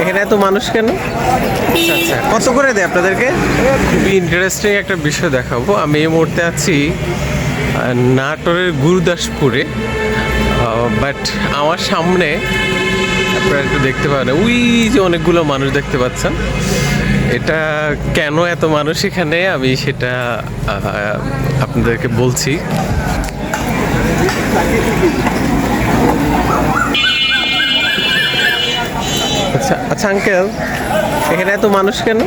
এখানে এত মানুষ কেন? আচ্ছা আচ্ছা, কত করে দেয় আপনাদেরকে? খুবই ইন্টারেস্টিং একটা বিষয় দেখাবো। আমি এই মুহূর্তে আছি নাটোরের গুরুদাসপুরে, বাট আমার সামনে আপনারা একটু দেখতে পাবেন, ওই যে অনেকগুলো মানুষ দেখতে পাচ্ছেন। এটা কেন এত মানুষ এখানে, আমি সেটা আপনাদেরকে বলছি। আচ্ছা আচ্ছা আঙ্কেল, এখানে এত মানুষ কেন?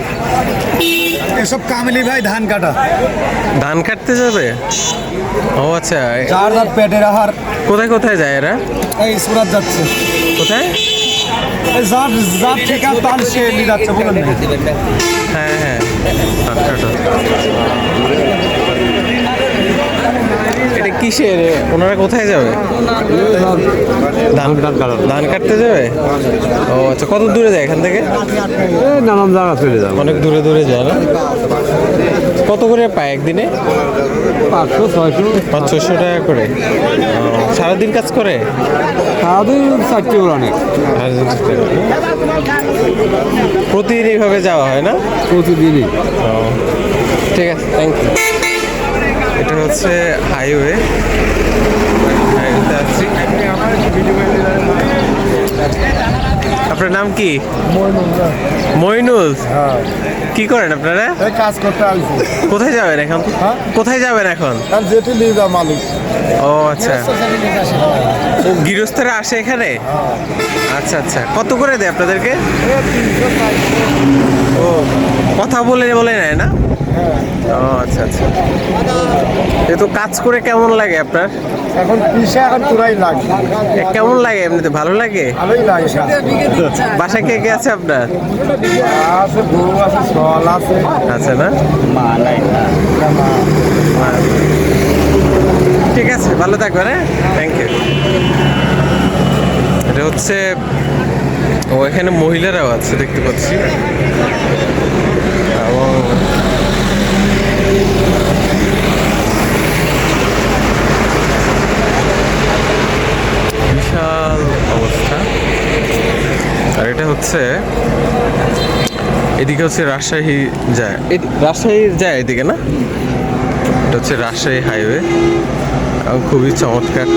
এসব কামিলি ভাই ধান কাটা, ধান কাটতে যাবে? ও আচ্ছা, যার যার পেটের আহার। কোথায় কোথায় যায় এরা? এই সুরাত যাচ্ছে, কোথায়? এই যার যার ঠিকা তার সে নিয়ে যাচ্ছে, বলেন না? হ্যাঁ হ্যাঁ, আচ্ছা আচ্ছা। এটা কিসের? ওনারা কোথায় যাবে? ধান কাটতে যাবে? ও আচ্ছা, কত দূরে যায় এখান থেকে? নানান জায়গা চলে যাবে, অনেক দূরে দূরে যায় না? কত করে পায় একদিনে? 500-600 টাকা করে। সারাদিন কাজ করে? সারাদিন 4টি অনেক। প্রতিদিন এইভাবে যাওয়া হয় না? প্রতিদিনই। ঠিক আছে, থ্যাংক ইউ। এটা হচ্ছে হাইওয়ে, হাইওয়েতে আছি। আপনার নাম কি? মইনুল। কি করেন আপনারা? কাজ করতে আসছি। কোথায় যাবেন এখন? কোথায় যাবেন এখন? যেটি নিয়ে যা মালিক। ও আচ্ছা, ও গৃহস্থরা আসে এখানে? আচ্ছা আচ্ছা, কত করে দেয় আপনাদেরকে? ও, কথা বলে বলে নেয় না? ও আচ্ছা আচ্ছা। তো কাজ করে কেমন লাগে আপনার? এখন পিসা এখন পুরাই লাগে। কেমন লাগে এমনিতে? ভালো লাগে? ভালোই লাগে। বাসায় কে কে আছে আপনার? আছে বউ আছে, সল আছে। আছে না? ঠিক আছে, ভালো থাকবেন। হ্যাঁ, থ্যাংক ইউ। এটা হচ্ছে, ও এখানে মহিলারাও আছে দেখতে পাচ্ছি। এবং বিশাল অবস্থা। আর এটা হচ্ছে, এদিকে হচ্ছে রাজশাহী যায়, রাজশাহী যায় এদিকে না? এটা হচ্ছে রাজশাহী হাইওয়ে, খুবই চমৎকার।